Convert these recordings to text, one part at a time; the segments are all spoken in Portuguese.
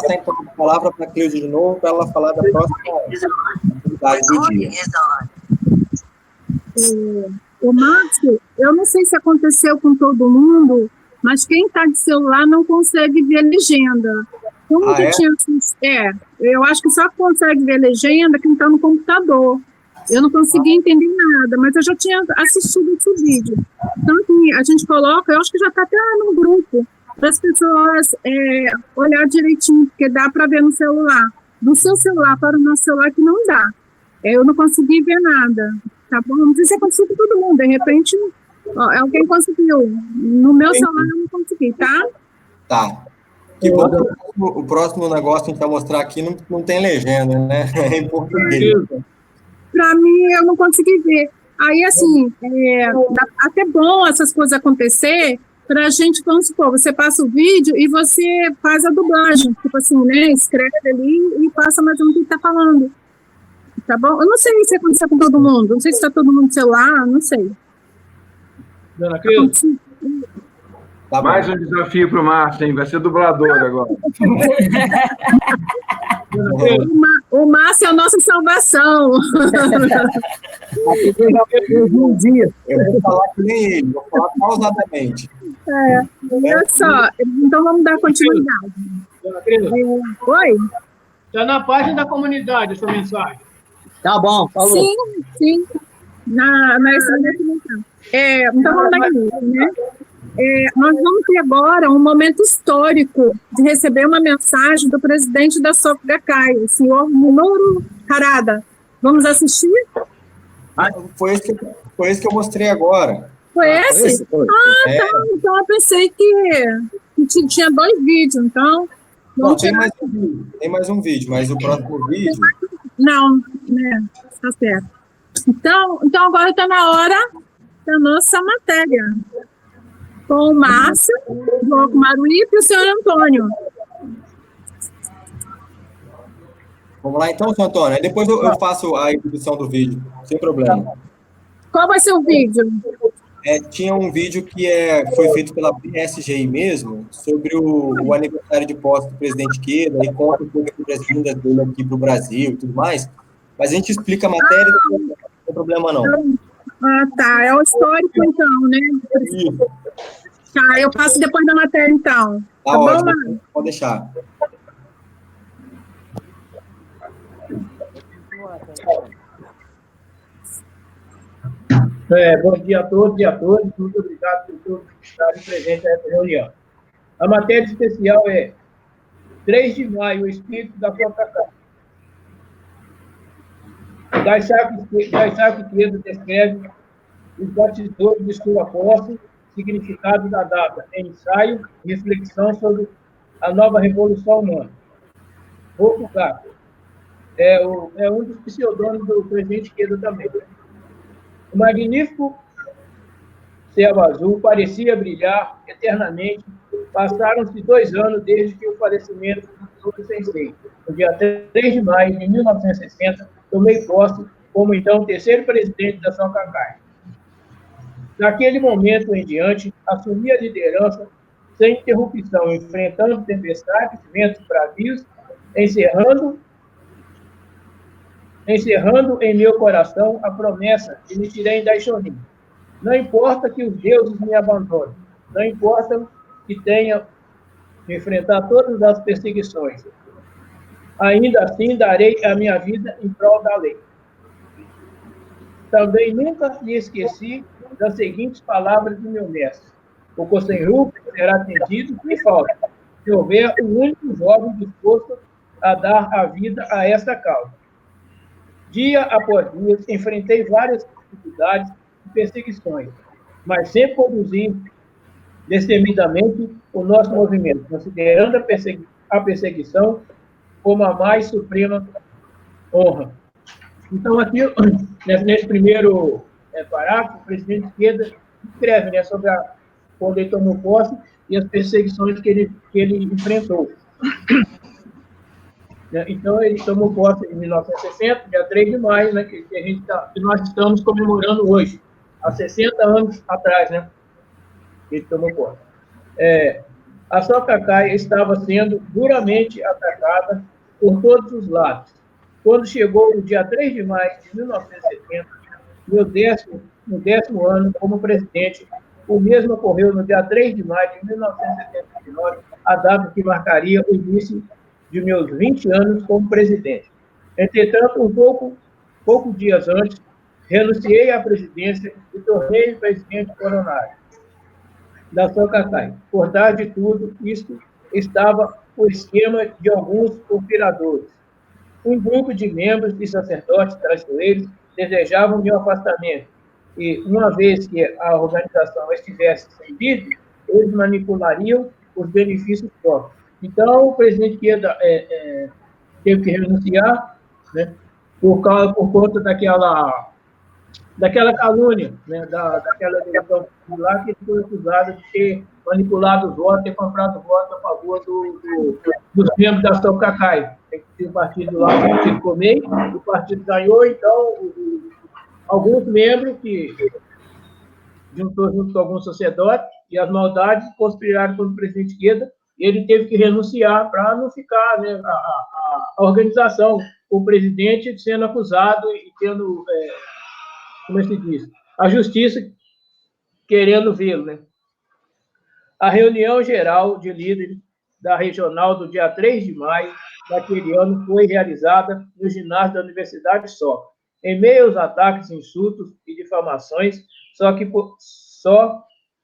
passar, então, a palavra para a Cleusa de novo, para ela falar da próxima atividade do dia. O Márcio, eu não sei se aconteceu com todo mundo, mas quem está de celular não consegue ver legenda. Como que eu acho que só consegue ver legenda quem está no computador. Eu não consegui entender nada, mas eu já tinha assistido esse vídeo. Então, assim, a gente coloca, eu acho que já está até no grupo, para as pessoas olhar direitinho, porque dá para ver no celular. Do seu celular para o nosso celular que não dá. Eu não consegui ver nada, tá bom? Não sei se aconteceu com todo mundo, de repente alguém conseguiu. No meu celular eu não consegui, tá? Tá. Que bom que o próximo negócio que a gente vai mostrar aqui não tem legenda, né? É em português. Para mim, eu não consegui ver. Aí, assim, até bom essas coisas acontecer para a gente, vamos supor, você passa o vídeo e você faz a dublagem, tipo assim, né? Escreve ali e passa mais um que está falando. Tá bom? Eu não sei se aconteceu com todo mundo. Não sei se está todo mundo no celular, não sei. Dona Cris, tá mais um desafio para o Márcio, hein? Vai ser dublador agora. O Márcio é a nossa salvação. Eu vou falar que nem ele, vou falar pausadamente. Olha só, então vamos dar continuidade. Dona Cris, oi? está na página da comunidade essa mensagem. Tá bom, falou. Sim. Na então vamos dar início, né? Nós vamos ter agora um momento histórico de receber uma mensagem do presidente da Soc-Gacay, o senhor Minoru Harada. Vamos assistir? Foi esse que eu mostrei agora. Foi esse? Tá. Então eu pensei que tinha 2 vídeos, então... Não, tem mais um vídeo, mas o próximo vídeo... Não, né? Tá certo. Então agora está na hora da nossa matéria. Com o Márcio, o Bloco Maruípe e o senhor Antônio. Vamos lá então, senhor Antônio. Aí depois eu faço a exibição do vídeo, sem problema. Qual vai ser o vídeo? Tinha um vídeo que foi feito pela PSGI mesmo, sobre o aniversário de posse do presidente Queda, e conta um pouco sobre as vindas dele aqui para o Brasil e tudo mais. Mas a gente explica a matéria, não tem problema não. Tá. É o histórico, então, né? Isso. Tá, eu passo depois da matéria, então. Tá bom, ótimo. Pode deixar. Bom dia a todos e a todas. Muito obrigado por todos estarem presentes nessa reunião. A matéria especial é 3 de maio, o espírito da Soc-Gacay. Gaisaco Queda descreve os batizadores de sua posse, significado da data, ensaio e reflexão sobre a nova revolução humana. Roku Gato é um dos pseudônimos do presidente Queda também. O magnífico céu azul parecia brilhar eternamente. Passaram-se 2 anos desde que o falecimento do Sensei. No dia 3 de maio de 1960, tomei posse como então terceiro presidente da Soc-Gacay. Naquele momento em diante, assumi a liderança sem interrupção, enfrentando tempestades, ventos bravios, encerrando em meu coração a promessa de me tirar em Daishonin. Não importa que os deuses me abandonem, não importa que tenha de enfrentar todas as perseguições. Ainda assim, darei a minha vida em prol da lei. Também nunca me esqueci das seguintes palavras do meu mestre. O Kosenru será atendido sem falta, se houver um único jovem disposto a dar a vida a esta causa. Dia após dia, enfrentei várias dificuldades e perseguições, mas sempre conduzi destemidamente o nosso movimento, considerando a perseguição como a mais suprema honra. Então, aqui, nesse primeiro parágrafo, o presidente Queda escreve, né, sobre quando ele tomou posse e as perseguições que ele enfrentou. Então, ele tomou posse em 1960, dia 3 de maio, né, que nós estamos comemorando hoje, há 60 anos atrás, né, que ele tomou posse. A Socacai estava sendo duramente atacada por todos os lados. Quando chegou o dia 3 de maio de 1970, no décimo ano como presidente, o mesmo ocorreu no dia 3 de maio de 1979, a data que marcaria o início de meus 20 anos como presidente. Entretanto, poucos dias antes, renunciei à presidência e tornei presidente coronário da Socacai. Por trás de tudo isto estava o esquema de alguns conspiradores. Um grupo de membros e sacerdotes traiçoeiros desejavam meu afastamento, e, uma vez que a organização estivesse sem vida, eles manipulariam os benefícios próprios. Então, o presidente Queda teve que renunciar, né, por conta daquela calúnia, né, daquela eleição lá, que ele foi acusado de ter manipulado os votos, ter comprado votos a favor dos membros da Socacai. Tem um partido lá, o Partido Comei, o partido ganhou, então, alguns membros que juntou junto com alguns sacerdotes e as maldades conspiraram contra o presidente Queda, e ele teve que renunciar para não ficar, né, a organização, o presidente sendo acusado e tendo... como se diz, a justiça querendo vê-lo, né? A reunião geral de líderes da regional do dia 3 de maio daquele ano foi realizada no ginásio da Universidade Soca. Em meio aos ataques, insultos e difamações, só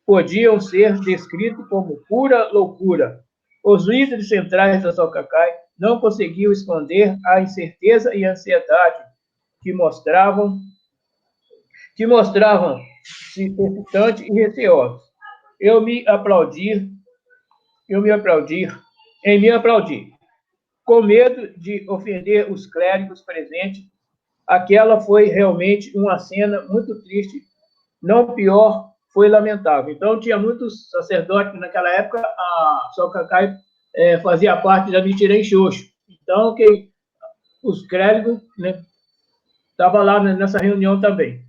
podiam ser descritos como pura loucura. Os líderes centrais da Socacai não conseguiam esconder a incerteza e a ansiedade que mostravam-se hesitantes e receosos. Em me aplaudir, com medo de ofender os clérigos presentes. Aquela foi realmente uma cena muito triste, não pior, foi lamentável. Então, tinha muitos sacerdotes, naquela época, a Socacai fazia parte da Mitirém Xoxo. Então, os clérigos, né, estavam lá nessa reunião também.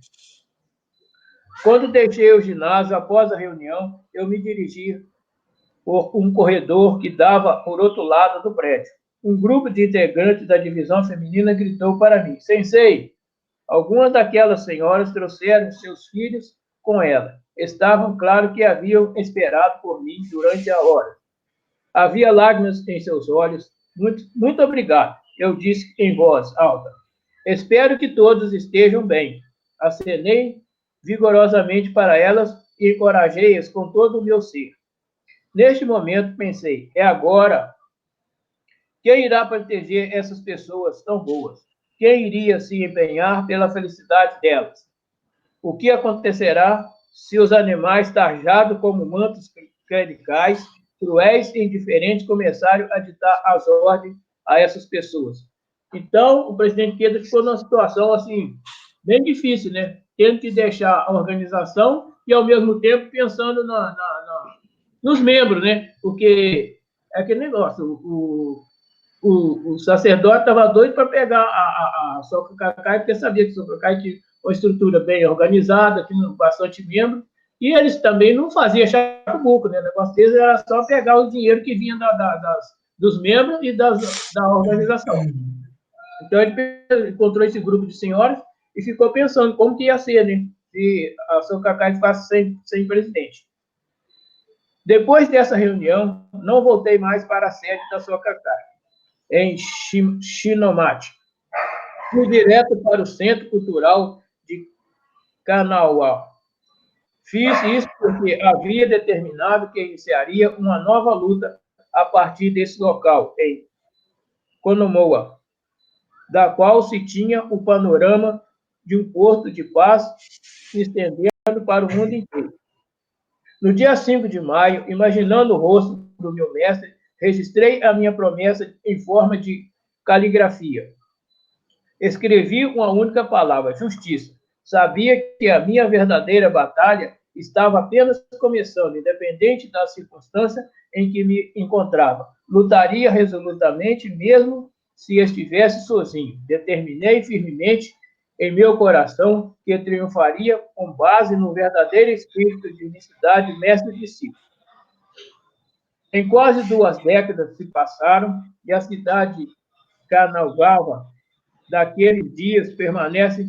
Quando deixei o ginásio, após a reunião, eu me dirigi por um corredor que dava por outro lado do prédio. Um grupo de integrantes da divisão feminina gritou para mim: Sensei, algumas daquelas senhoras trouxeram seus filhos com ela. Estavam claro que haviam esperado por mim durante a hora. Havia lágrimas em seus olhos. Muito obrigado, eu disse em voz alta. Espero que todos estejam bem. Acenei vigorosamente para elas e encorajei-as com todo o meu ser. Neste momento, pensei, é agora. Quem irá proteger essas pessoas tão boas? Quem iria se empenhar pela felicidade delas? O que acontecerá se os animais tarjados como mantos clericais, cruéis e indiferentes, começarem a ditar as ordens a essas pessoas? Então, o presidente Queda ficou numa situação, assim, bem difícil, né? Tendo que deixar a organização e, ao mesmo tempo, pensando nos membros, né? Porque é aquele negócio, o sacerdote estava doido para pegar a Socacai, porque sabia que a Socacai tinha uma estrutura bem organizada, tinha bastante membro, e eles também não faziam chaco-buco, né? O negócio deles era só pegar o dinheiro que vinha dos membros e da organização. Então, ele encontrou esse grupo de senhoras e ficou pensando como que ia ser, né? Se a Socacai ficasse sem presidente. Depois dessa reunião, não voltei mais para a sede da Socacai, em Shinomati. Fui direto para o Centro Cultural de Kanawha. Fiz isso porque havia determinado que iniciaria uma nova luta a partir desse local, em Konomoa, da qual se tinha o panorama de um porto de paz se estendendo para o mundo inteiro. No dia 5 de maio, imaginando o rosto do meu mestre, registrei a minha promessa em forma de caligrafia. Escrevi uma única palavra: justiça. Sabia que a minha verdadeira batalha estava apenas começando, independente da circunstância em que me encontrava. Lutaria resolutamente, mesmo se estivesse sozinho. Determinei firmemente em meu coração que triunfaria com base no verdadeiro espírito de unicidade mestre-discípulo. Em quase 2 décadas se passaram e a cidade carnaval daqueles dias permanece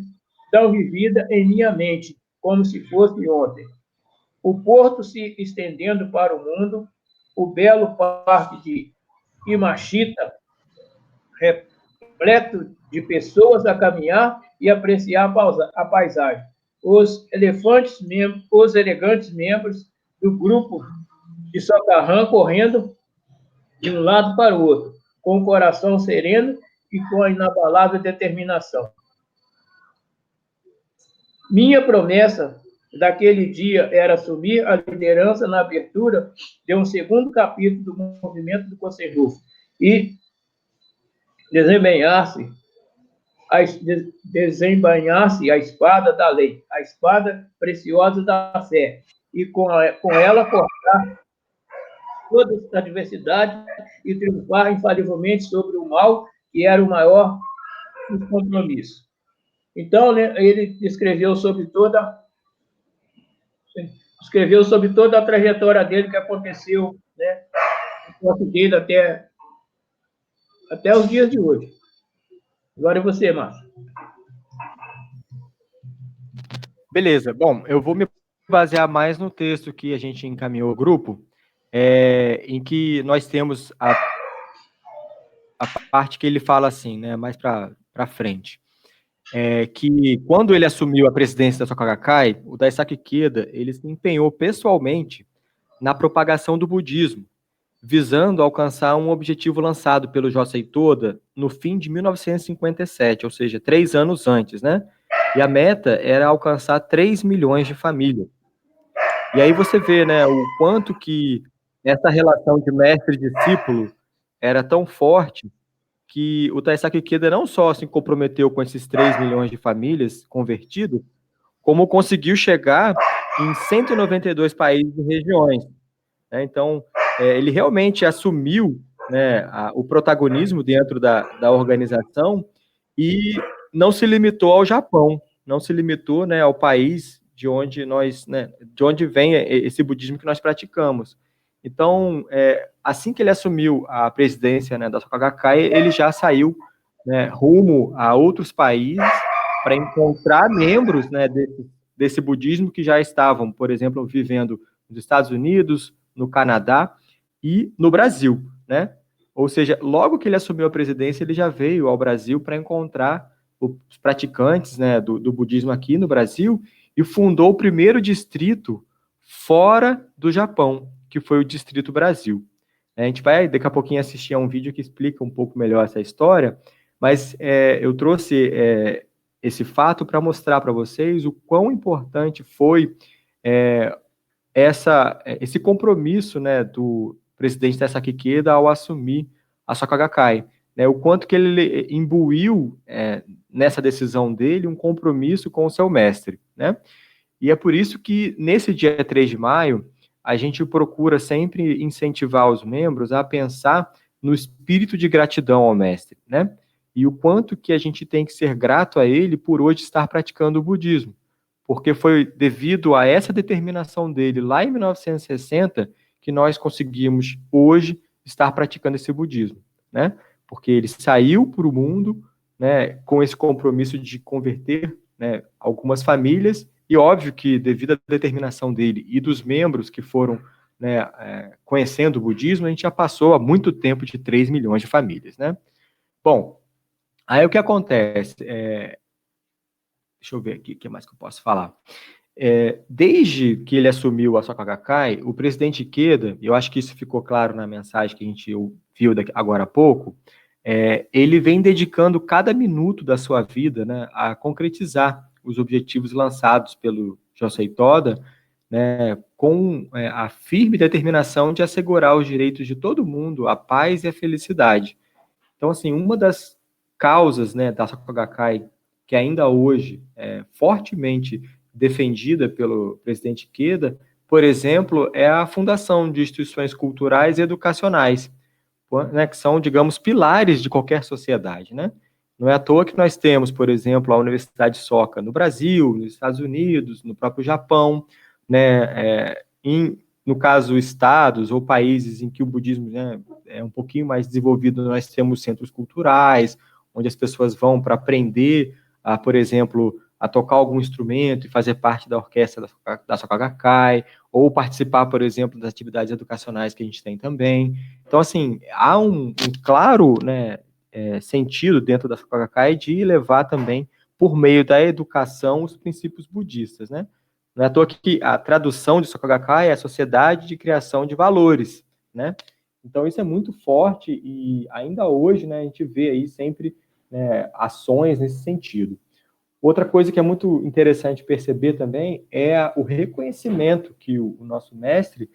tão vivida em minha mente como se fosse ontem. O porto se estendendo para o mundo, o belo parque de Imachita, repleto de pessoas a caminhar e apreciar a paisagem. Os elegantes membros do grupo de socarrão correndo de um lado para o outro, com o coração sereno e com a inabalável determinação. Minha promessa daquele dia era assumir a liderança na abertura de um segundo capítulo do movimento do Conselho e desembainhar-se a espada da lei, a espada preciosa da fé, e com ela cortar toda a adversidade e triunfar infalivelmente sobre o mal, que era o maior dos compromissos. Então, né, ele escreveu sobre toda a trajetória dele que aconteceu, né, no dele até os dias de hoje. Agora é você, Márcio. Beleza. Bom, eu vou me basear mais no texto que a gente encaminhou ao grupo, em que nós temos a parte que ele fala assim, né, mais para frente, que quando ele assumiu a presidência da Soka Gakkai, o Daisaki Ikeda, ele se empenhou pessoalmente na propagação do budismo, visando alcançar um objetivo lançado pelo Josei Toda no fim de 1957, ou seja, 3 anos antes, né? E a meta era alcançar 3 milhões de famílias. E aí você vê, né, o quanto que essa relação de mestre e discípulo era tão forte que o Daisaki Ikeda não só se comprometeu com esses 3 milhões de famílias convertidas, como conseguiu chegar em 192 países e regiões. Né? Então, ele realmente assumiu, né, o protagonismo dentro da organização e não se limitou ao Japão, não se limitou, né, ao país de onde de onde vem esse budismo que nós praticamos. Então, assim que ele assumiu a presidência, né, da Soka Gakkai, ele já saiu, né, rumo a outros países para encontrar membros, né, desse budismo que já estavam, por exemplo, vivendo nos Estados Unidos, no Canadá e no Brasil, né? Ou seja, logo que ele assumiu a presidência, ele já veio ao Brasil para encontrar os praticantes, né, do budismo aqui no Brasil e fundou o primeiro distrito fora do Japão, que foi o Distrito Brasil. A gente vai, daqui a pouquinho, assistir a um vídeo que explica um pouco melhor essa história, mas eu trouxe esse fato para mostrar para vocês o quão importante foi esse compromisso, né, do presidente Daisaki Ikeda ao assumir a Soka Gakkai, né, o quanto que ele imbuiu nessa decisão dele um compromisso com o seu mestre, né? E é por isso que nesse dia 3 de maio a gente procura sempre incentivar os membros a pensar no espírito de gratidão ao mestre, né? E o quanto que a gente tem que ser grato a ele por hoje estar praticando o budismo, porque foi devido a essa determinação dele lá em 1960 que nós conseguimos hoje estar praticando esse budismo, né? Porque ele saiu para o mundo, né, com esse compromisso de converter, né, algumas famílias, e óbvio que devido à determinação dele e dos membros que foram, né, conhecendo o budismo, a gente já passou há muito tempo de 3 milhões de famílias, né? Bom, aí o que acontece? Deixa eu ver aqui o que mais que eu posso falar. Desde que ele assumiu a Soka Gakkai, o presidente Ikeda, eu acho que isso ficou claro na mensagem que a gente viu agora há pouco, ele vem dedicando cada minuto da sua vida, né, a concretizar os objetivos lançados pelo Josei Toda, né, com a firme determinação de assegurar os direitos de todo mundo, a paz e a felicidade. Então, assim, uma das causas, né, da Soka Gakkai, que ainda hoje é fortemente defendida pelo presidente Ikeda, por exemplo, é a fundação de instituições culturais e educacionais, né, que são, digamos, pilares de qualquer sociedade, né? Não é à toa que nós temos, por exemplo, a Universidade Soka no Brasil, nos Estados Unidos, no próprio Japão, né, em no caso, estados ou países em que o budismo, né, é um pouquinho mais desenvolvido, nós temos centros culturais, onde as pessoas vão para aprender, por exemplo, a tocar algum instrumento e fazer parte da orquestra da Soka Gakkai, ou participar, por exemplo, das atividades educacionais que a gente tem também. Então, assim, há um claro, né, sentido dentro da Soka Gakkai de levar também, por meio da educação, os princípios budistas, né? Não é à toa que a tradução de Soka Gakkai é a Sociedade de Criação de Valores, né? Então, isso é muito forte e ainda hoje, né, a gente vê aí sempre, né, ações nesse sentido. Outra coisa que é muito interessante perceber também é o reconhecimento que o nosso mestre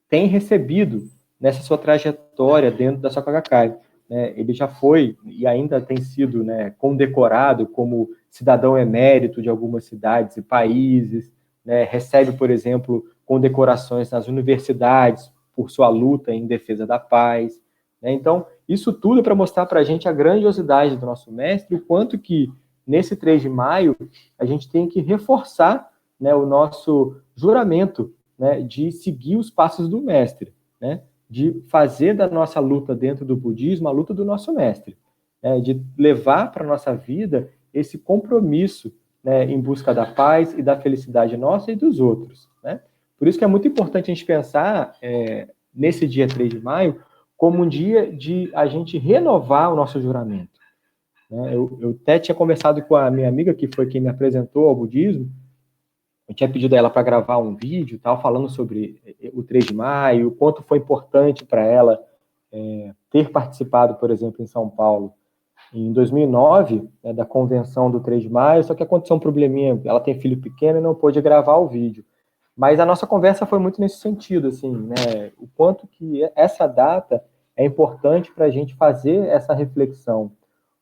tem recebido nessa sua trajetória dentro da Soka Gakkai. Ele já foi e ainda tem sido, né, condecorado como cidadão emérito de algumas cidades e países, né, recebe, por exemplo, condecorações nas universidades por sua luta em defesa da paz. Né? Então, isso tudo é para mostrar para a gente a grandiosidade do nosso mestre, o quanto que, nesse 3 de maio, a gente tem que reforçar, né, o nosso juramento, né, de seguir os passos do mestre, né, de fazer da nossa luta dentro do budismo a luta do nosso mestre, né, de levar para a nossa vida esse compromisso, né, em busca da paz e da felicidade nossa e dos outros. Né? Por isso que é muito importante a gente pensar nesse dia 3 de maio como um dia de a gente renovar o nosso juramento. Né? Eu até tinha conversado com a minha amiga, que foi quem me apresentou ao budismo. Eu tinha pedido a ela para gravar um vídeo, tal, falando sobre o 3 de maio, o quanto foi importante para ela ter participado, por exemplo, em São Paulo, em 2009, né, da convenção do 3 de maio, só que aconteceu um probleminha, ela tem filho pequeno e não pôde gravar o vídeo. Mas a nossa conversa foi muito nesse sentido, assim, né, o quanto que essa data é importante para a gente fazer essa reflexão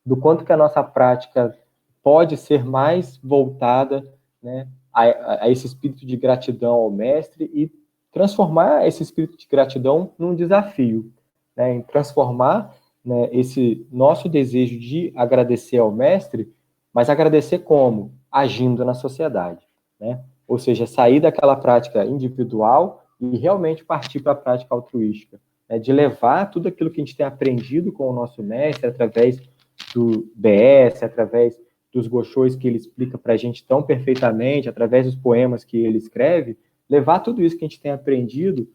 do quanto que a nossa prática pode ser mais voltada, né, a esse espírito de gratidão ao mestre e transformar esse espírito de gratidão num desafio, né, em transformar, né, esse nosso desejo de agradecer ao mestre, mas agradecer como? Agindo na sociedade, né? Ou seja, sair daquela prática individual e realmente partir para a prática altruística, né? De levar tudo aquilo que a gente tem aprendido com o nosso mestre, através do BS, através dos goshos que ele explica para a gente tão perfeitamente, através dos poemas que ele escreve, levar tudo isso que a gente tem aprendido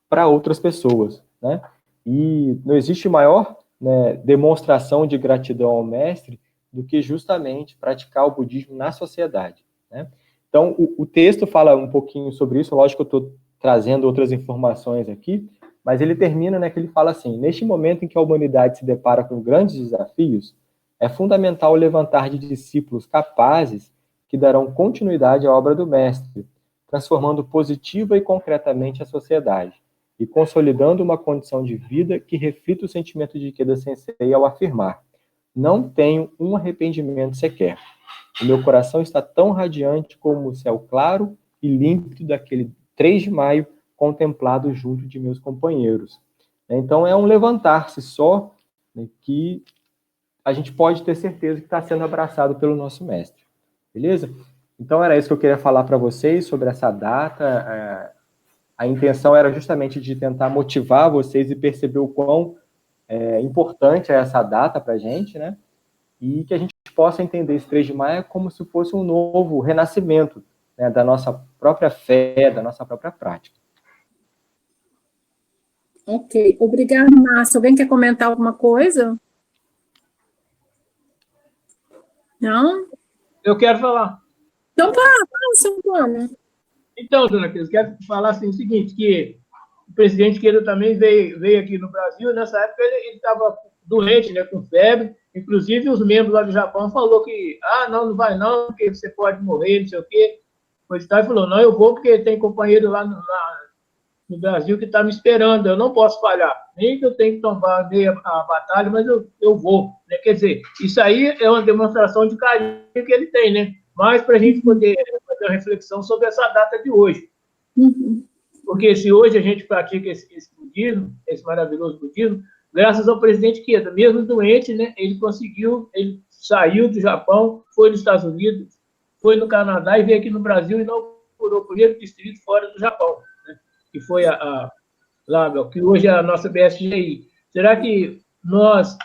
para outras pessoas, né? E não existe maior, né, demonstração de gratidão ao mestre do que justamente praticar o budismo na sociedade, né? Então, o texto fala um pouquinho sobre isso, lógico que eu estou trazendo outras informações aqui, mas ele termina, né, que ele fala assim: neste momento em que a humanidade se depara com grandes desafios, é fundamental levantar de discípulos capazes que darão continuidade à obra do mestre, transformando positiva e concretamente a sociedade, e consolidando uma condição de vida que reflita o sentimento de Ikeda Sensei ao afirmar: não tenho um arrependimento sequer. O meu coração está tão radiante como o céu claro e límpido daquele 3 de maio contemplado junto de meus companheiros. Então, é um levantar-se só, né, que a gente pode ter certeza que está sendo abraçado pelo nosso mestre. Beleza? Então, era isso que eu queria falar para vocês sobre essa data. A intenção era justamente de tentar motivar vocês e perceber o quão importante é essa data para a gente, né? E que a gente possa entender esse 3 de maio como se fosse um novo renascimento, né, da nossa própria fé, da nossa própria prática. Ok. Obrigada, Márcio. Alguém quer comentar alguma coisa? Não? Eu quero falar. Então, fala, seu Antônio. Então, dona Cris, quero falar assim, o seguinte, que o presidente Queiro também veio aqui no Brasil, nessa época ele estava doente, né, com febre, inclusive os membros lá do Japão falou que, não vai não, porque você pode morrer, não sei o quê. Pois tá, ele falou, não, eu vou porque tem companheiro lá no Brasil que está me esperando, eu não posso falhar, nem que eu tenho que tomar meia a batalha, mas eu vou, né? Quer dizer, isso aí é uma demonstração de carinho que ele tem, né? Mas para a gente poder fazer uma reflexão sobre essa data de hoje. Porque se hoje a gente pratica esse budismo, esse maravilhoso budismo, graças ao presidente Queda, mesmo doente, né, ele saiu do Japão, foi nos Estados Unidos, foi no Canadá e veio aqui no Brasil e inaugurou o primeiro distrito fora do Japão. Né? que foi que hoje é a nossa BSGI. Será que nós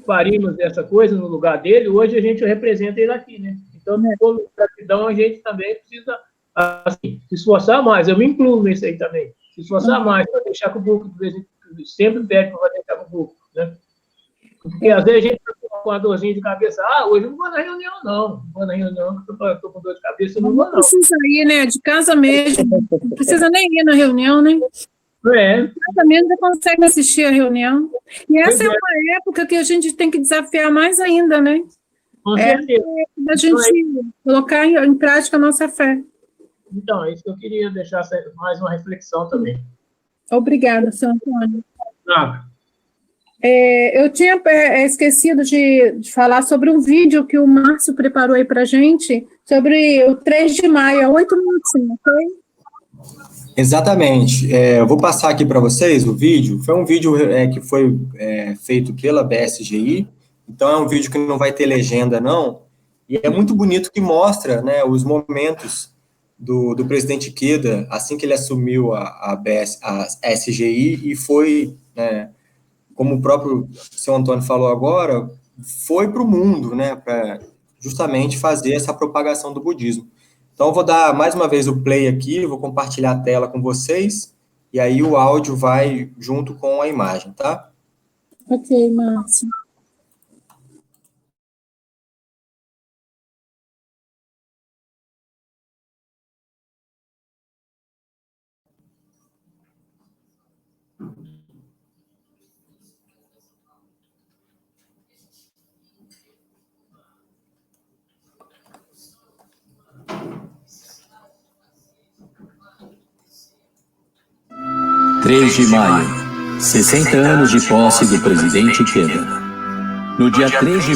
faríamos essa coisa no lugar dele? Hoje a gente representa ele aqui, né? Então, como gratidão, a gente também precisa assim, se esforçar mais. Eu me incluo nisso aí também. Se esforçar mais para deixar com o grupo, sempre pede para deixar com o grupo, né? Porque às vezes a gente está com uma dorzinha de cabeça. Hoje eu não vou na reunião, não. Não vou na reunião, estou com dor de cabeça, não vou, não. Não precisa ir, né? De casa mesmo. Não precisa nem ir na reunião, né? De casa mesmo já consegue assistir a reunião. E essa é uma época que a gente tem que desafiar mais ainda, né? Com certeza. É a gente colocar em prática a nossa fé. Então, é isso que eu queria deixar mais uma reflexão também. Obrigada, Sr. Antônio. Nada. Eu tinha esquecido de falar sobre um vídeo que o Márcio preparou aí para a gente, sobre o 3 de maio, 8 minutinhos, ok? Exatamente. Eu vou passar aqui para vocês o vídeo. Foi um vídeo que foi feito pela BSGI, então é um vídeo que não vai ter legenda, não, e é muito bonito que mostra, né, os momentos do presidente Ikeda, assim que ele assumiu a SGI, e foi, como o próprio seu Antônio falou agora, foi para o mundo, né, para justamente fazer essa propagação do budismo. Então, eu vou dar mais uma vez o play aqui, vou compartilhar a tela com vocês, e aí o áudio vai junto com a imagem, tá? Ok, Márcio. (3 de maio, 60 anos de posse do presidente Ikeda. No dia 3 de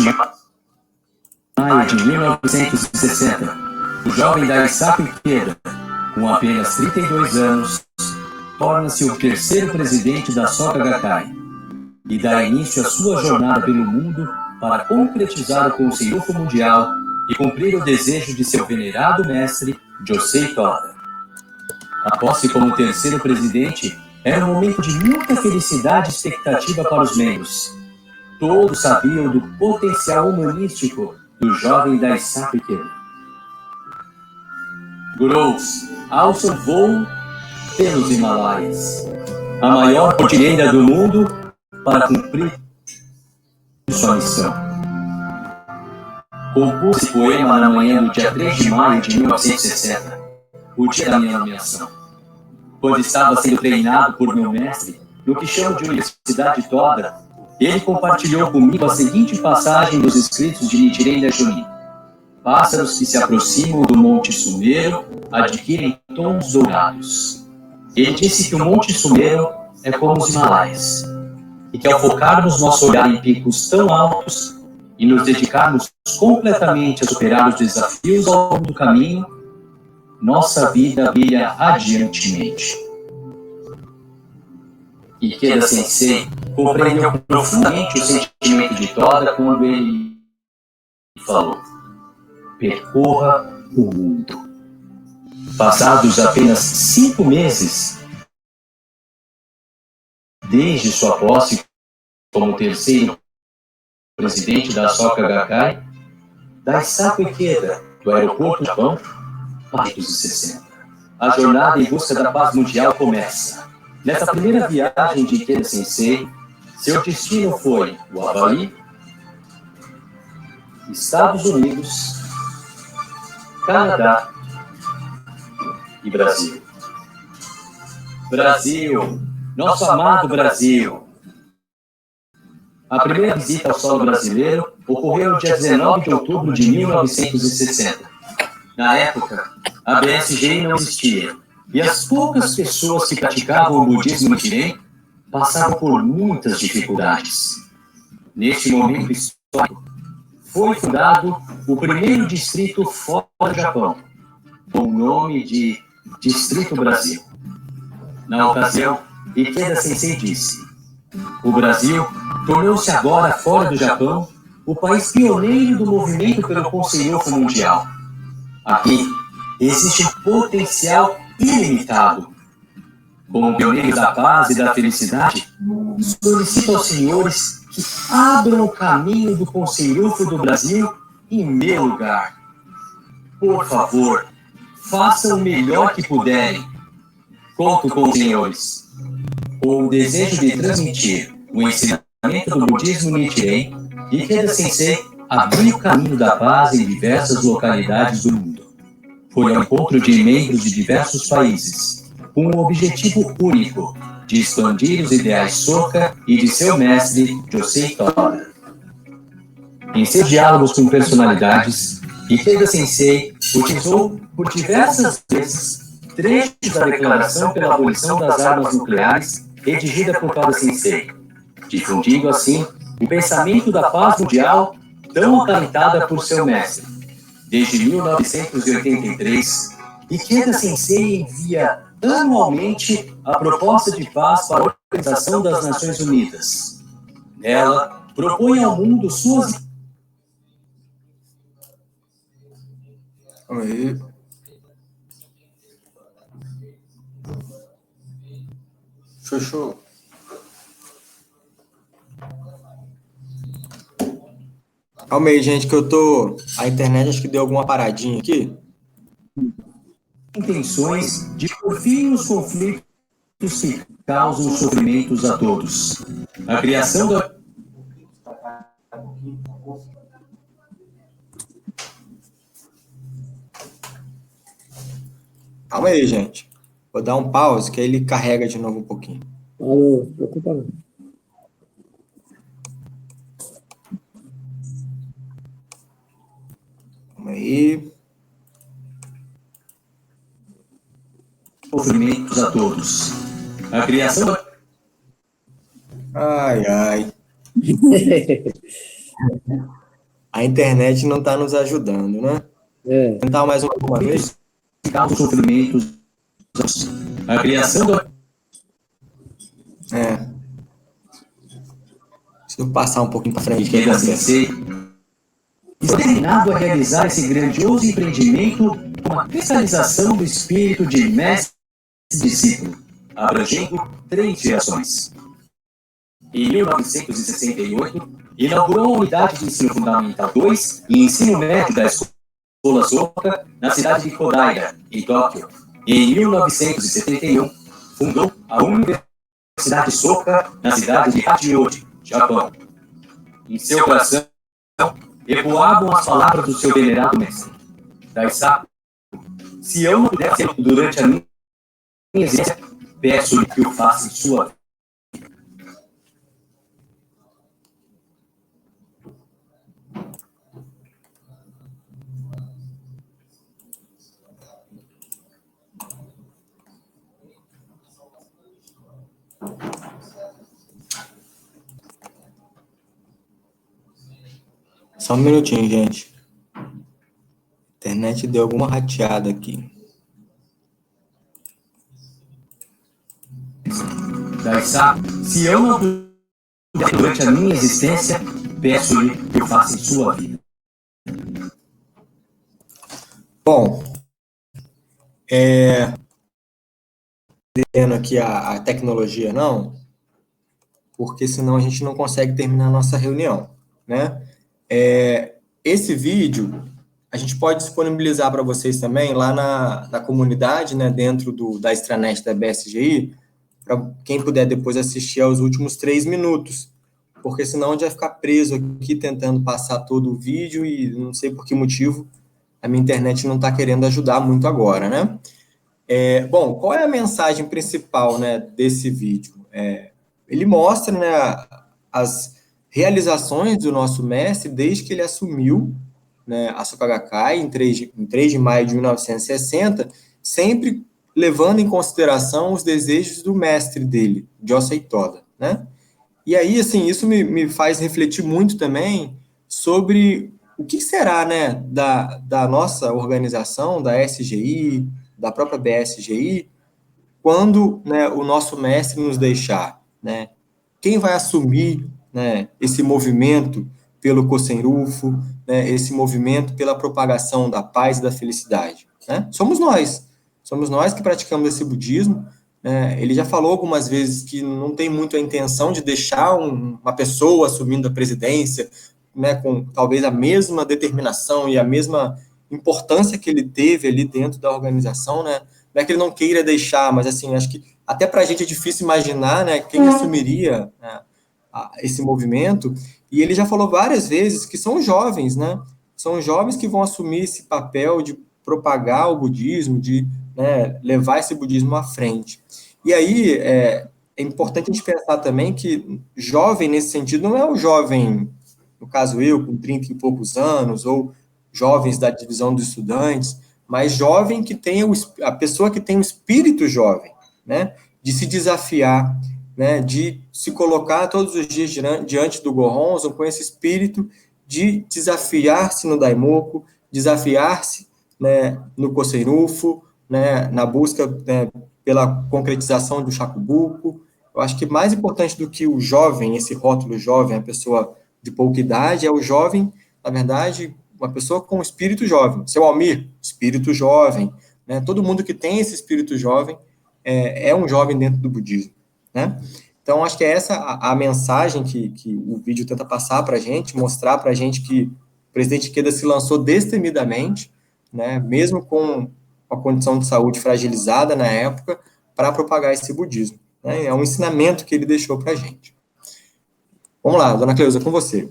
maio de 1960, o jovem Daisaku Ikeda, com apenas 32 anos, torna-se o terceiro presidente da Soka Gakkai e dá início à sua jornada pelo mundo para concretizar o Conselho Mundial e cumprir o desejo de seu venerado mestre, Josei Toda. A posse como terceiro presidente era um momento de muita felicidade e expectativa para os membros. Todos sabiam do potencial humanístico do jovem Daisaku Ikeda. Gurus alçam voo pelos Himalaias, a maior cordilheira do mundo, para cumprir sua missão. Compus esse poema na manhã do dia 3 de maio de 1960, o dia da minha nomeação. Quando estava sendo treinado por meu mestre, no que chamo de Universidade Toda, ele compartilhou comigo a seguinte passagem dos escritos de Nichiren Daishonin. Pássaros que se aproximam do Monte Sumeru adquirem tons dourados. Ele disse que o Monte Sumeru é como os Himalaias, e que ao focarmos nosso olhar em picos tão altos e nos dedicarmos completamente a superar os desafios ao longo do caminho, nossa vida brilha radiantemente. Ikeda Sensei compreendeu profundamente o sentimento de Toda quando ele falou: percorra o mundo. Passados apenas 5 meses desde sua posse como terceiro presidente da Soka Gakkai, Daisaku Ikeda, do aeroporto do Japão, 1960. A jornada em busca da paz mundial começa. Nessa primeira viagem de Ikeda Sensei, seu destino foi o Havaí, Estados Unidos, Canadá e Brasil. Brasil, nosso amado Brasil. A primeira visita ao solo brasileiro ocorreu no dia 19 de outubro de 1960. Na época, a BSGI não existia, e as poucas pessoas que praticavam o budismo Nichiren passavam por muitas dificuldades. Neste momento histórico, foi fundado o primeiro distrito fora do Japão, com o nome de Distrito Brasil. Na ocasião, Ikeda Sensei disse: o Brasil tornou-se agora, fora do Japão, o país pioneiro do movimento pelo Conselho Mundial. Aqui existe um potencial ilimitado. como pioneiros da paz e da felicidade, solicito aos senhores que abram o caminho do Conselhufo do Brasil em meu lugar. Por favor, façam o melhor que puderem. Conto com os senhores. Com o desejo de transmitir o ensinamento do budismo Nichiren, Ikeda Sensei abriu o caminho da paz em diversas localidades do mundo. Foi ao encontro de membros de diversos países, com o objetivo único de expandir os ideais Soka e de seu mestre, Josei Toda. Em seus diálogos com personalidades, Ikeda Sensei utilizou por diversas vezes trechos da Declaração pela Abolição das Armas Nucleares, redigida por Toda Sensei, difundindo assim o pensamento da paz mundial tão acalentada por seu mestre. Desde 1983, Ikeda Sensei envia anualmente a proposta de paz para a Organização das Nações Unidas. Nela, propõe ao mundo suas... Aí. Show. Calma aí, gente, que a internet acho que deu alguma paradinha aqui. Intenções de por fim os conflitos que causam sofrimentos a todos. A criação da... Calma aí, gente. Vou dar um pause, que aí ele carrega de novo um pouquinho. Calma aí. Sofrimentos a todos. A criação da... Ai. A internet não está nos ajudando, né? Vou tentar mais uma vez. Causa sofrimentos. A criação da... Se eu passar um pouquinho para frente. Ikeda Sensei está determinado a realizar esse grandioso empreendimento com a cristalização do espírito de mestre e discípulo, abrangendo 3 gerações. Em 1968, inaugurou a Unidade de Ensino Fundamental 2 e Ensino Médio da Escola Soka na cidade de Kodaira, em Tóquio. Em 1971, fundou a Universidade Soka na cidade de Hachioji, Japão. Em seu coração, ecoavam as palavras do seu venerado mestre, Daisaku: se eu não puder ser durante a minha existência, peço-lhe que o faça em sua vida. Só um minutinho, gente. A internet deu alguma rateada aqui. Daisaku: se eu não puder durante a minha existência, peço-lhe que o faça em sua vida. Bom, dizendo aqui a tecnologia não, porque senão a gente não consegue terminar a nossa reunião, né? Esse vídeo a gente pode disponibilizar para vocês também lá na comunidade, né, dentro da extranet da BSGI, para quem puder depois assistir aos últimos 3 minutos, porque senão a gente vai ficar preso aqui tentando passar todo o vídeo e não sei por que motivo a minha internet não está querendo ajudar muito agora, né? Bom, qual é a mensagem principal, né, desse vídeo? Ele mostra, né, as realizações do nosso mestre desde que ele assumiu, né, a Soka Gakkai em 3 de maio de 1960, sempre levando em consideração os desejos do mestre dele, Josei Toda, né? E aí, assim, isso me faz refletir muito também sobre o que será, né, da nossa organização, da SGI, da própria BSGI, quando, né, o nosso mestre nos deixar, né? Quem vai assumir, né, esse movimento pelo Kosen-Rufu, né, esse movimento pela propagação da paz e da felicidade, né? Somos nós que praticamos esse budismo, né? Ele já falou algumas vezes que não tem muito a intenção de deixar uma pessoa assumindo a presidência, né, com talvez a mesma determinação e a mesma importância que ele teve ali dentro da organização, né? Não é que ele não queira deixar, mas assim, acho que até para a gente é difícil imaginar, né, quem assumiria, né, esse movimento. E ele já falou várias vezes que são jovens, né? São jovens que vão assumir esse papel de propagar o budismo, de, né, levar esse budismo à frente. E aí é importante a gente pensar também que jovem nesse sentido não é o jovem, no caso eu, com 30 e poucos anos, ou jovens da divisão dos estudantes, mas jovem que tem a pessoa que tem o espírito jovem, né, de se desafiar, né, de se colocar todos os dias diante do Gohonzon com esse espírito de desafiar-se no Daimoku, desafiar-se, né, no Kosen-Rufu, né, na busca, né, pela concretização do Shakubuku. Eu acho que mais importante do que o jovem, esse rótulo jovem, a pessoa de pouca idade, é o jovem, na verdade, uma pessoa com espírito jovem. Seu Almir, espírito jovem, né? Todo mundo que tem esse espírito jovem é um jovem dentro do budismo, né? Então, acho que é essa a mensagem que o vídeo tenta passar para a gente, mostrar para a gente que o presidente Ikeda se lançou destemidamente, né, mesmo com a condição de saúde fragilizada na época, para propagar esse budismo, né? É um ensinamento que ele deixou para a gente. Vamos lá, dona Cleusa, com você.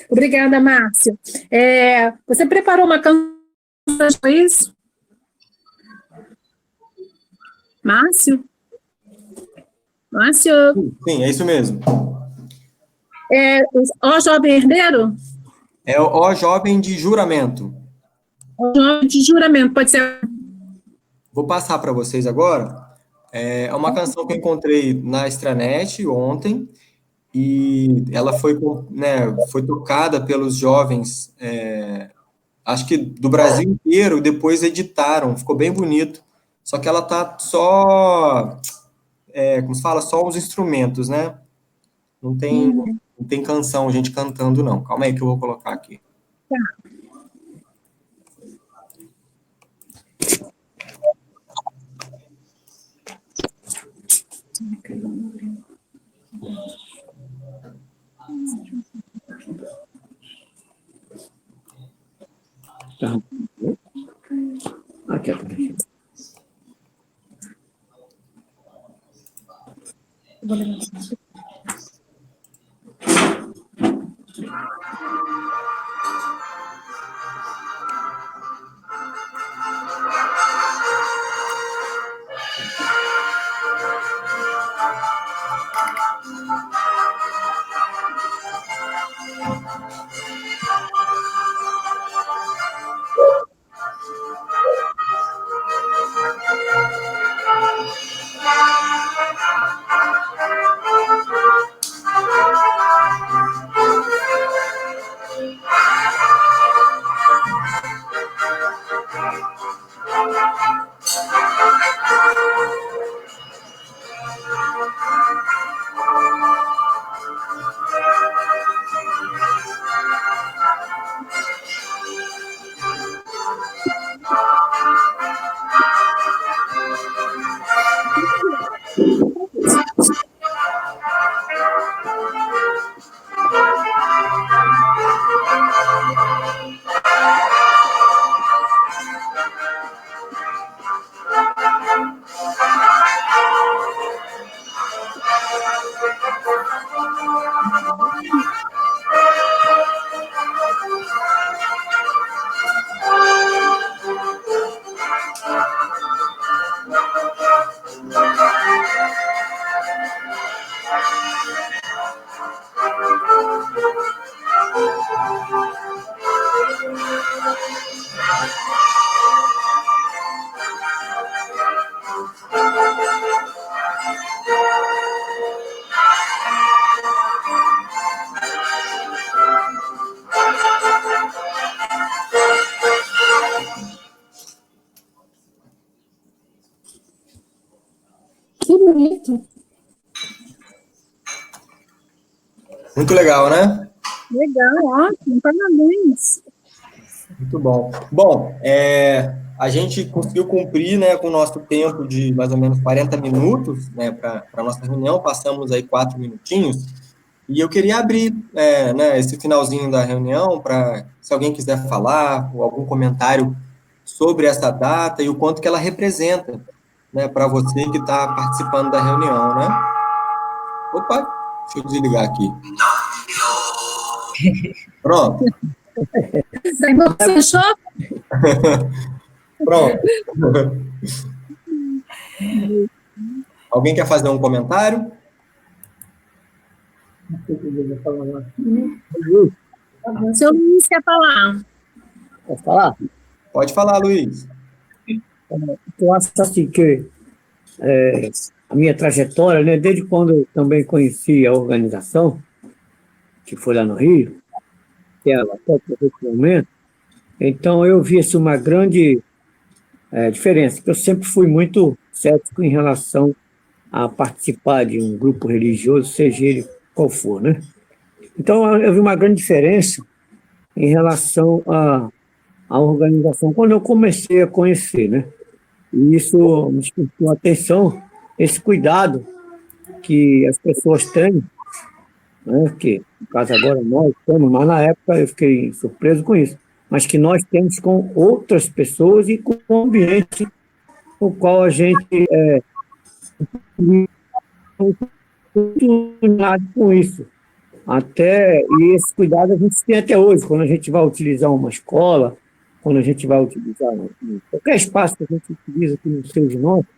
Obrigada, Márcio. Você preparou uma canção, foi isso? Márcio? Márcio? Sim, é isso mesmo. Ó Jovem Herdeiro? É Ó Jovem de Juramento. Ó Jovem de Juramento, pode ser? Vou passar para vocês agora. É uma canção que eu encontrei na extranet ontem, e ela foi, né, foi tocada pelos jovens, acho que do Brasil inteiro, depois editaram, ficou bem bonito, só que ela tá só, como se fala, só os instrumentos, né? Não tem canção, gente cantando, não. Calma aí que eu vou colocar aqui. Tá. Aqui. Que bonito. Muito legal, né? Legal, ótimo, parabéns. Muito bom. Bom, a gente conseguiu cumprir, né, com o nosso tempo de mais ou menos 40 minutos, né, para a nossa reunião, passamos aí 4 minutinhos, e eu queria abrir, né, esse finalzinho da reunião para, se alguém quiser falar, ou algum comentário sobre essa data e o quanto que ela representa, né, para você que está participando da reunião, né? Opa, deixa eu desligar aqui. Pronto. Fechou? Pronto. Alguém quer fazer um comentário? Seu Luiz quer falar. Posso falar? Pode falar, Luiz. Eu acho assim que a minha trajetória, né, desde quando eu também conheci a organização, que foi lá no Rio, que ela até esse momento, então eu vi assim, uma grande diferença, que eu sempre fui muito cético em relação a participar de um grupo religioso, seja ele qual for, né? Então eu vi uma grande diferença em relação à organização quando eu comecei a conhecer, né? E isso me despertou a atenção, esse cuidado que as pessoas têm, né? Que, no caso agora nós temos, mas na época eu fiquei surpreso com isso, mas que nós temos com outras pessoas e com o ambiente no qual a gente com isso. E esse cuidado a gente tem até hoje, quando a gente vai utilizar uma escola, quando a gente vai utilizar qualquer espaço que a gente utiliza que não seja nosso,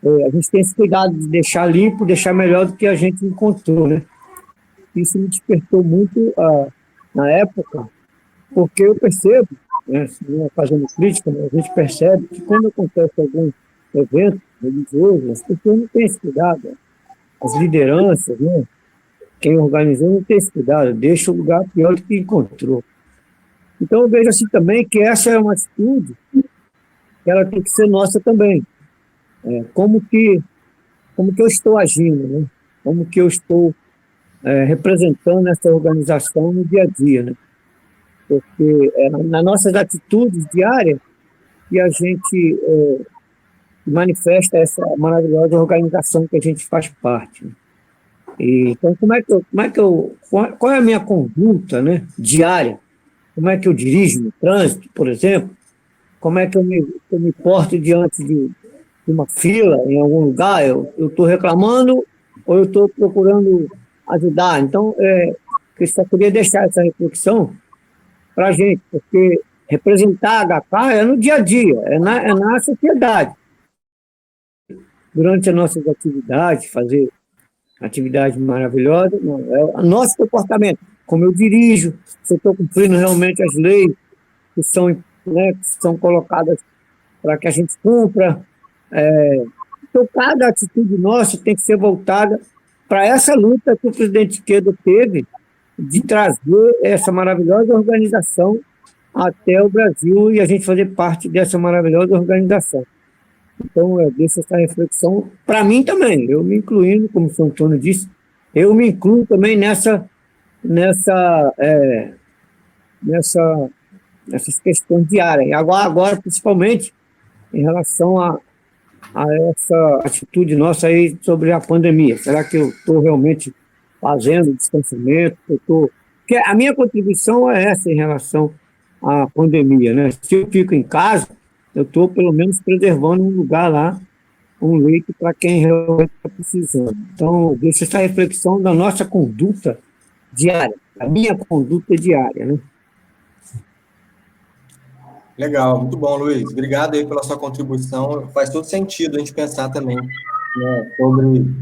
a gente tem esse cuidado de deixar limpo, deixar melhor do que a gente encontrou, né? Isso me despertou muito na época, porque eu percebo, né, fazendo crítica, né, a gente percebe que quando acontece algum evento religioso, as pessoas não têm esse cuidado, as lideranças, né? Quem organizou não tem esse cuidado, deixa o lugar pior do que encontrou. Então eu vejo assim também que essa é uma atitude que ela tem que ser nossa também. Como que eu estou agindo, né? Como que eu estou representando essa organização no dia a dia, né? Porque nas nossas atitudes diárias que a gente manifesta essa maravilhosa organização que a gente faz parte, né? E, então, qual é a minha conduta, né, diária? Como é que eu dirijo no trânsito, por exemplo? Como é que eu me porto diante de uma fila em algum lugar? Eu estou reclamando ou eu estou procurando ajudar? Então, eu só queria deixar essa reflexão para a gente, porque representar a HK é no dia a dia, é na sociedade. Durante as nossas atividades, fazer atividade maravilhosa, é o nosso comportamento, como eu dirijo, se eu estou cumprindo realmente as leis que são, né, que são colocadas para que a gente cumpra. Então, cada atitude nossa tem que ser voltada para essa luta que o presidente Quedo teve de trazer essa maravilhosa organização até o Brasil e a gente fazer parte dessa maravilhosa organização. Então, eu deixo essa reflexão para mim também, eu me incluindo, como o senhor Antônio disse, eu me incluo também nessas questões diárias. E agora, principalmente, em relação a essa atitude nossa aí sobre a pandemia. Será que eu estou realmente fazendo distanciamento? Porque a minha contribuição é essa em relação à pandemia, né? Se eu fico em casa, eu estou, pelo menos, preservando um lugar lá, um leito para quem realmente está precisando. Então, deixa essa reflexão da nossa conduta diária, a minha conduta diária, né? Legal, muito bom, Luiz. Obrigado aí pela sua contribuição. Faz todo sentido a gente pensar também, né, sobre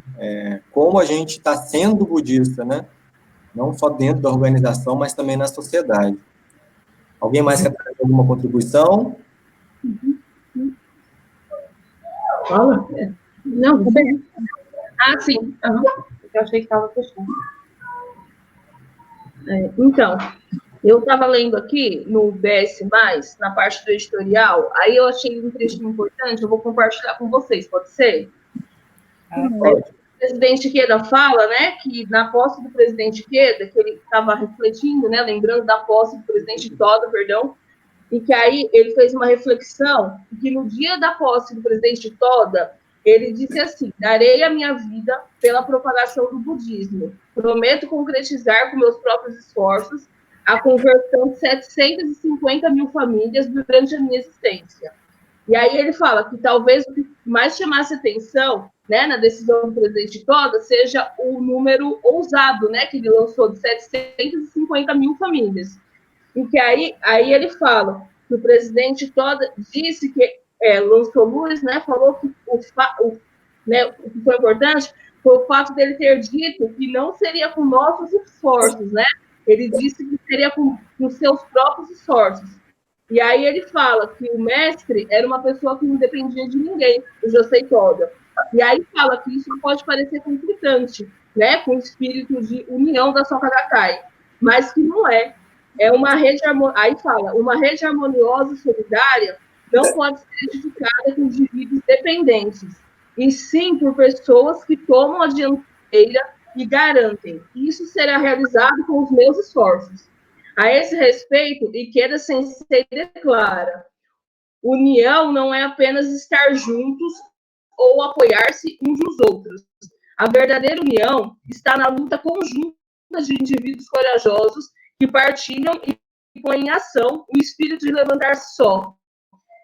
como a gente está sendo budista, né? Não só dentro da organização, mas também na sociedade. Alguém mais quer trazer alguma contribuição? Fala. Não, tudo bem. Ah, sim. Uhum. Eu achei que estava fechando. Então, eu estava lendo aqui no BS+, na parte do editorial, aí eu achei um trecho importante, eu vou compartilhar com vocês, pode ser? O presidente Queda fala, né, que na posse do presidente Queda, que ele estava refletindo, né, lembrando da posse do presidente Toda, perdão, e que aí ele fez uma reflexão, que no dia da posse do presidente Toda, ele disse assim: darei a minha vida pela propagação do budismo. Prometo concretizar com meus próprios esforços a conversão de 750 mil famílias durante a minha existência. E aí ele fala que talvez o que mais chamasse atenção, né, na decisão do presidente Toda seja o número ousado, né, que ele lançou de 750 mil famílias. E que aí ele fala que o presidente Toda disse que lançou luz, né, falou que o que foi importante foi o fato dele ter dito que não seria com nossos esforços, né? Ele disse que seria com seus próprios esforços. E aí ele fala que o mestre era uma pessoa que não dependia de ninguém, o Josei Toda. E aí fala que isso pode parecer conflitante, né, com o espírito de união da Soka Gakkai, mas que não é. É uma rede, aí fala, uma rede harmoniosa e solidária não pode ser edificada com indivíduos dependentes, e sim por pessoas que tomam a dianteira e garantem. Isso será realizado com os meus esforços. A esse respeito, Ikeda Sensei declara: união não é apenas estar juntos ou apoiar-se uns nos outros. A verdadeira união está na luta conjunta de indivíduos corajosos que partilham e põem em ação o espírito de levantar-se só.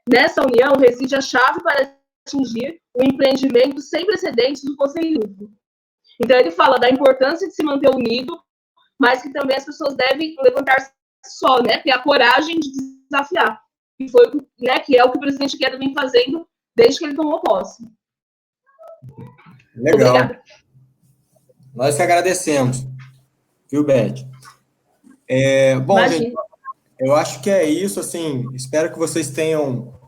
Nessa união reside a chave para atingir o empreendimento sem precedentes do Conselho. Então ele fala da importância de se manter unido, mas que também as pessoas devem levantar-se só, né? Ter a coragem de desafiar. Que foi, né, que é o que o presidente Ikeda vem fazendo desde que ele tomou posse. Legal. Obrigada. Nós que agradecemos. Viu, Beth? Bom, Imagina. gente, eu acho que é isso, assim, espero que vocês tenham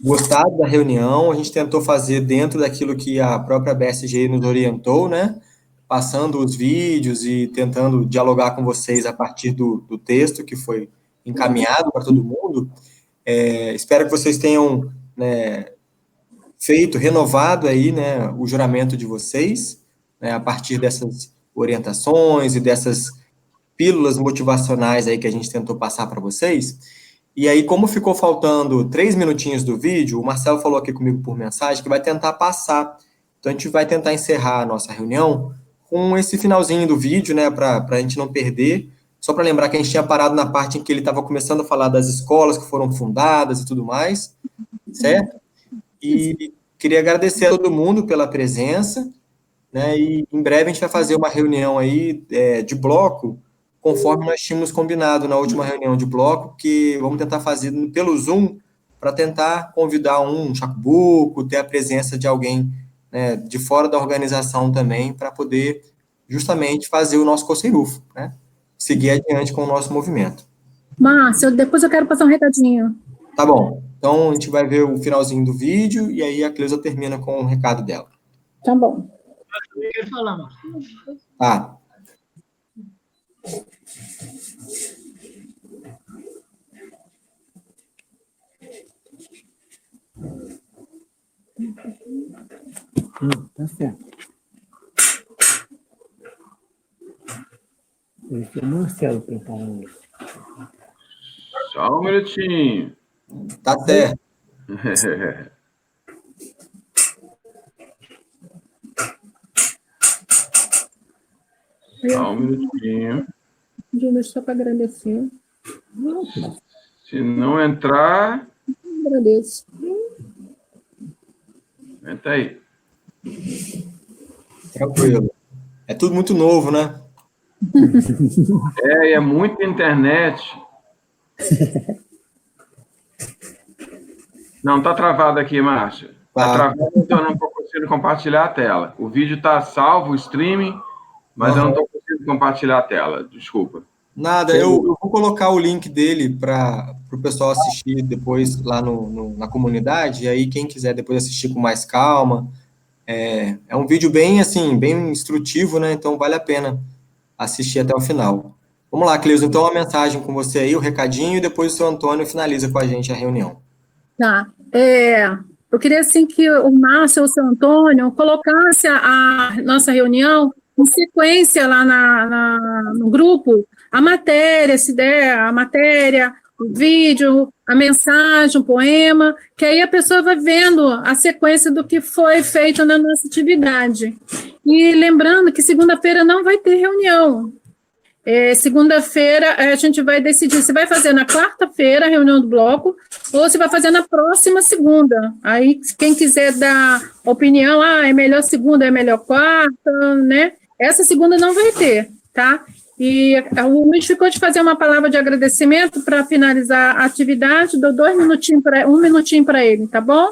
gostado da reunião. A gente tentou fazer dentro daquilo que a própria BSG nos orientou, né? Passando os vídeos e tentando dialogar com vocês a partir do texto que foi encaminhado para todo mundo. Espero que vocês tenham, né, renovado aí, né, o juramento de vocês, né, a partir dessas orientações e dessas pílulas motivacionais aí que a gente tentou passar para vocês. E aí, como ficou faltando 3 minutinhos do vídeo, o Marcelo falou aqui comigo por mensagem que vai tentar passar. Então, a gente vai tentar encerrar a nossa reunião com esse finalzinho do vídeo, né, para a gente não perder. Só para lembrar que a gente tinha parado na parte em que ele estava começando a falar das escolas que foram fundadas e tudo mais, certo? E queria agradecer a todo mundo pela presença, né, e em breve a gente vai fazer uma reunião aí de bloco, conforme nós tínhamos combinado na última reunião de bloco, que vamos tentar fazer pelo Zoom, para tentar convidar um chacubuco, ter a presença de alguém, né, de fora da organização também, para poder justamente fazer o nosso Coceirufo, né, seguir adiante com o nosso movimento. Márcio, depois eu quero passar um recadinho. Tá bom. Então, a gente vai ver o finalzinho do vídeo, e aí a Cleusa termina com o recado dela. Tá bom. Eu quero falar, Márcio. Tá. Tá certo. Esse é o Marcelo preparando isso. Só um minutinho. Tá certo. Só um minutinho. Júnior, só para agradecer. Se não entrar, Agradeço. entra aí. Tranquilo. É tudo muito novo, né? É muita internet. Não, tá travado aqui, Márcia. Tá travado, então eu não estou conseguindo compartilhar a tela. O vídeo está salvo, o streaming, mas eu não estou conseguindo compartilhar a tela. Desculpa. Nada, eu vou colocar o link dele para o pessoal assistir depois lá na comunidade, e aí quem quiser depois assistir com mais calma. É um vídeo bem, assim, bem instrutivo, né? Então vale a pena assistir até o final. Vamos lá, Cleusa, então a mensagem com você aí, o recadinho, e depois o seu Antônio finaliza com a gente a reunião. Tá. Eu queria, assim, que o Márcio ou o seu Antônio colocasse a nossa reunião em sequência lá no grupo, a matéria, se der, a matéria, o vídeo, a mensagem, o poema, que aí a pessoa vai vendo a sequência do que foi feito na nossa atividade. E lembrando que segunda-feira não vai ter reunião. Segunda-feira a gente vai decidir se vai fazer na quarta-feira a reunião do bloco ou se vai fazer na próxima segunda. Aí, quem quiser dar opinião, é melhor segunda, é melhor quarta, né? Essa segunda não vai ter, tá? E o Luiz ficou de fazer uma palavra de agradecimento para finalizar a atividade. Dou um minutinho para ele, tá bom?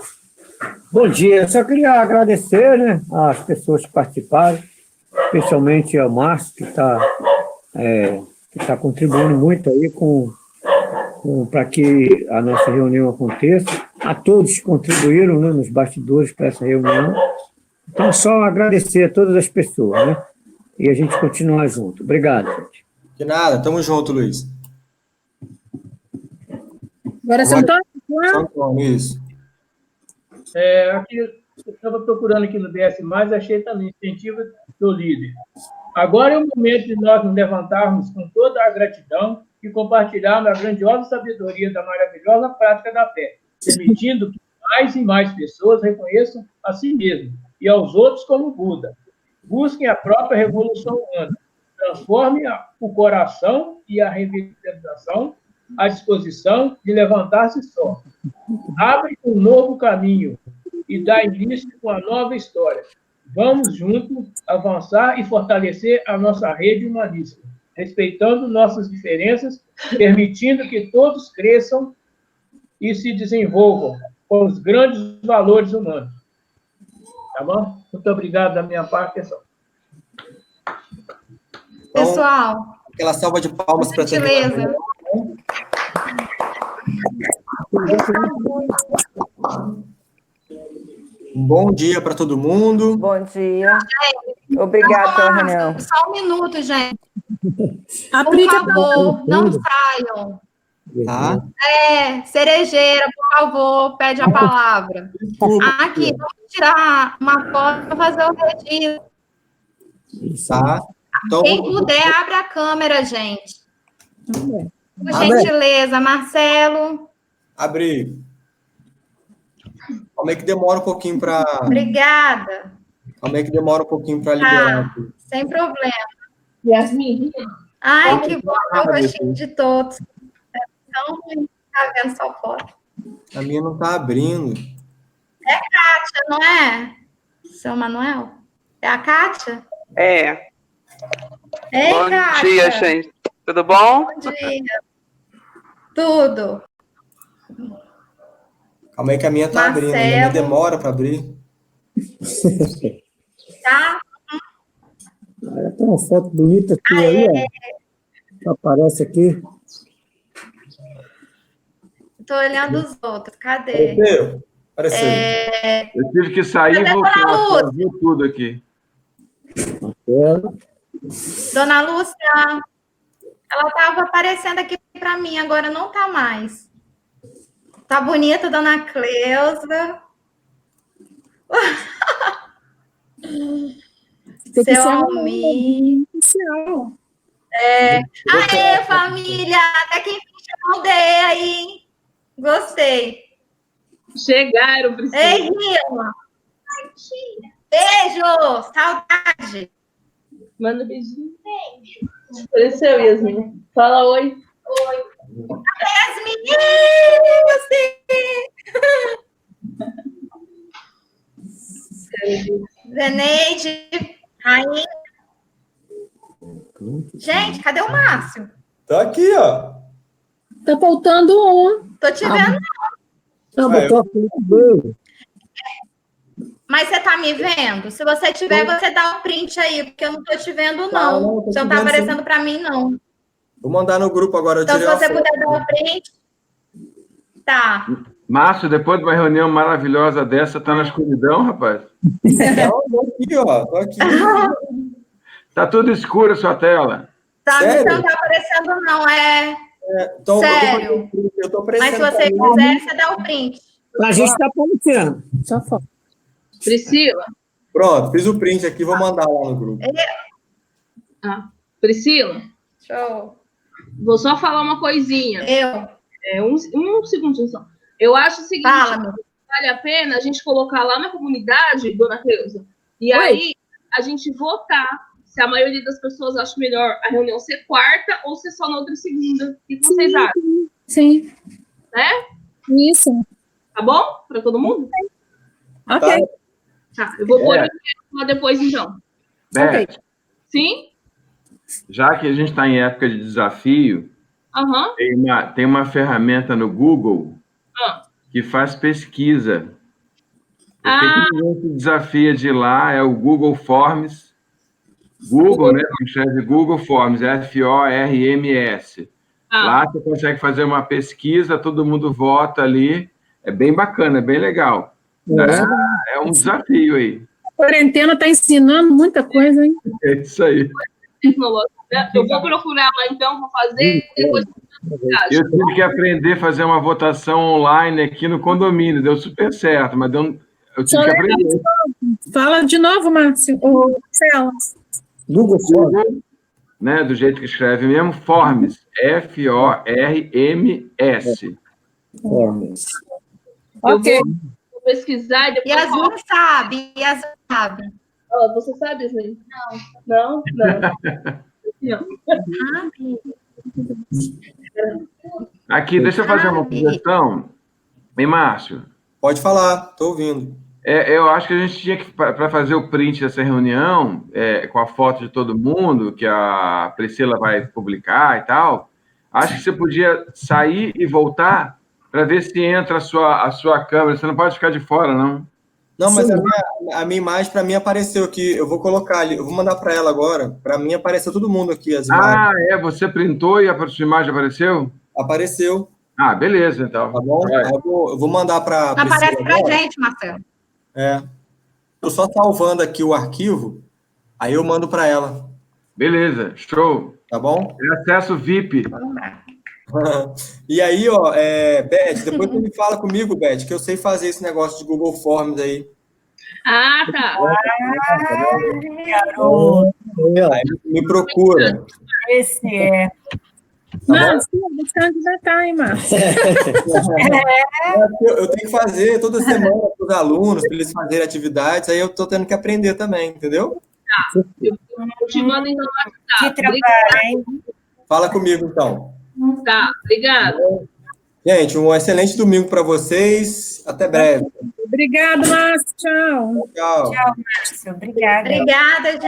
Bom dia, eu só queria agradecer, né, as pessoas que participaram, especialmente ao Márcio, que está contribuindo muito aí para que a nossa reunião aconteça. A todos que contribuíram, né, nos bastidores para essa reunião. Então, só agradecer a todas as pessoas, né? E a gente continuar junto. Obrigado, gente. De nada, tamo junto, Luiz. Agora, São Antônio? São Antônio, isso. Aqui, eu estava procurando aqui no DS+, achei também incentivo do líder. Agora é o momento de nós nos levantarmos com toda a gratidão e compartilharmos a grandiosa sabedoria da maravilhosa prática da fé, permitindo que mais e mais pessoas reconheçam a si mesmos e aos outros como Buda. Busquem a própria revolução humana, transformem o coração e a revitalização à disposição de levantar-se só. Abrem um novo caminho e dá início com a nova história. Vamos juntos avançar e fortalecer a nossa rede humanista, respeitando nossas diferenças, permitindo que todos cresçam e se desenvolvam com os grandes valores humanos. Tá bom? Muito obrigado da minha parte, pessoal. Pessoal, aquela salva de palmas para gentileza. Um bom dia para todo mundo. Bom dia. Obrigada pela reunião. Só um minuto, gente. Por Aplica favor, não saiam. Tá? Cerejeira, por favor, pede a palavra. Aqui, vamos tirar uma foto para fazer o registro. Tá. Então, quem puder, abre a câmera, gente. Por gentileza, Marcelo. Abre. Calma aí que demora um pouquinho para... Obrigada. Calma aí que demora um pouquinho para liberar. Sem problema. Yasmin. Ai, que bom, eu gostei de todos. Então, tá vendo só foto. A minha não tá abrindo. É a Kátia, não é? Seu Manuel? É a Kátia? É. Ei, bom Kátia. dia, gente. Tudo bom? Bom dia. Tudo. Calma aí que a minha tá abrindo. A minha demora para abrir. Tá? Olha, tem uma foto bonita aqui aí, ó. Aparece aqui. Tô olhando os outros. Cadê? Apareceu. Eu tive que sair e voltar. Viu tudo aqui. Dona Lúcia, ela estava aparecendo aqui para mim, agora não tá mais. Tá bonita, Dona Cleusa. Seu Almir. Aê, família! Até que enfim chamou aí, hein? Gostei. Chegaram, Priscila. Ei, Rima. Beijo! Saudade! Manda um beijinho. Apareceu, Yasmin. Fala oi. Oi. Yasmin! Você! Zeneide, Rainha. Gente, cadê o Márcio? Tá aqui, ó. Tá faltando um. Tô te vendo, Mas você tá me vendo? Se você tiver, você dá o print aí, porque eu não tô te vendo, não. Você não tá aparecendo para mim, não. Vou mandar no grupo agora. Então, se você puder dar o print. Tá. Márcio, depois de uma reunião maravilhosa dessa, tá na escuridão, rapaz? Não, tô aqui, ó. Tô aqui. Tá tudo escuro a sua tela. Tá, não tá aparecendo, não. Então, sério. Eu tô mas se você quiser, você dá o print. A gente tá aparecendo. Só foto. Priscila. Pronto, fiz o print aqui, vou mandar lá no grupo. Priscila. Show. Vou só falar uma coisinha. Um segundinho só. Eu acho o seguinte, vale a pena a gente colocar lá na comunidade, dona Cleusa, e aí a gente votar se a maioria das pessoas acha melhor a reunião ser quarta ou ser só na outra segunda. O que vocês acham? Sim. Né? Isso. Tá bom? Para todo mundo? Ok. Tá, eu vou pôr lá depois, então. Beth, Sim? já que a gente está em época de desafio, tem uma ferramenta no Google que faz pesquisa. O que ninguém se desafia de ir lá é o Google Forms. Google, né? Escreve Google Forms, Forms. Lá você consegue fazer uma pesquisa, todo mundo vota ali. É bem bacana, é bem legal. É um desafio aí. A quarentena está ensinando muita coisa, hein? É isso aí. Eu vou procurar lá, então, vou fazer. Depois eu tive que aprender a fazer uma votação online aqui no condomínio. Deu super certo, mas eu tive que aprender. Fala de novo, Márcio. Marcelo. Google Forms. Né, do jeito que escreve mesmo, Forms. Forms. Forms. Eu vou pesquisar e depois... Yasmin sabe, Yasmin sabe. Você sabe, Yasmin? Não. Aqui, deixa eu fazer uma sugestão. Hein, Márcio? Pode falar, estou ouvindo. Eu acho que a gente tinha que, para fazer o print dessa reunião, com a foto de todo mundo, que a Priscila vai publicar e tal, acho que você podia sair e voltar para ver se entra a sua câmera. Você não pode ficar de fora, não. Não, mas a minha imagem, para mim, apareceu aqui. Eu vou colocar ali, eu vou mandar para ela agora. Para mim, apareceu todo mundo aqui, as imagens. Você printou e a sua imagem apareceu? Apareceu. Beleza, então. Tá bom? Eu vou mandar para... Aparece para a gente, Marcelo. Estou só salvando aqui o arquivo, aí eu mando para ela. Beleza, show. Tá bom? É acesso VIP. E aí, Beth, depois você me fala comigo, Beth, que eu sei fazer esse negócio de Google Forms aí. Tá. Garoto. Aí me procura. Esse é. Márcio, você candidatar, hein, Márcio? Eu tenho que fazer toda semana para os alunos, para eles fazerem atividades, aí eu estou tendo que aprender também, entendeu? Eu te mando então no WhatsApp. Que trabalho, hein? Fala comigo, então. Tá, obrigada. Gente, um excelente domingo para vocês. Até breve. Obrigado, Márcio. Tchau. Tchau. Tchau, Márcio. Obrigada. Obrigada, gente.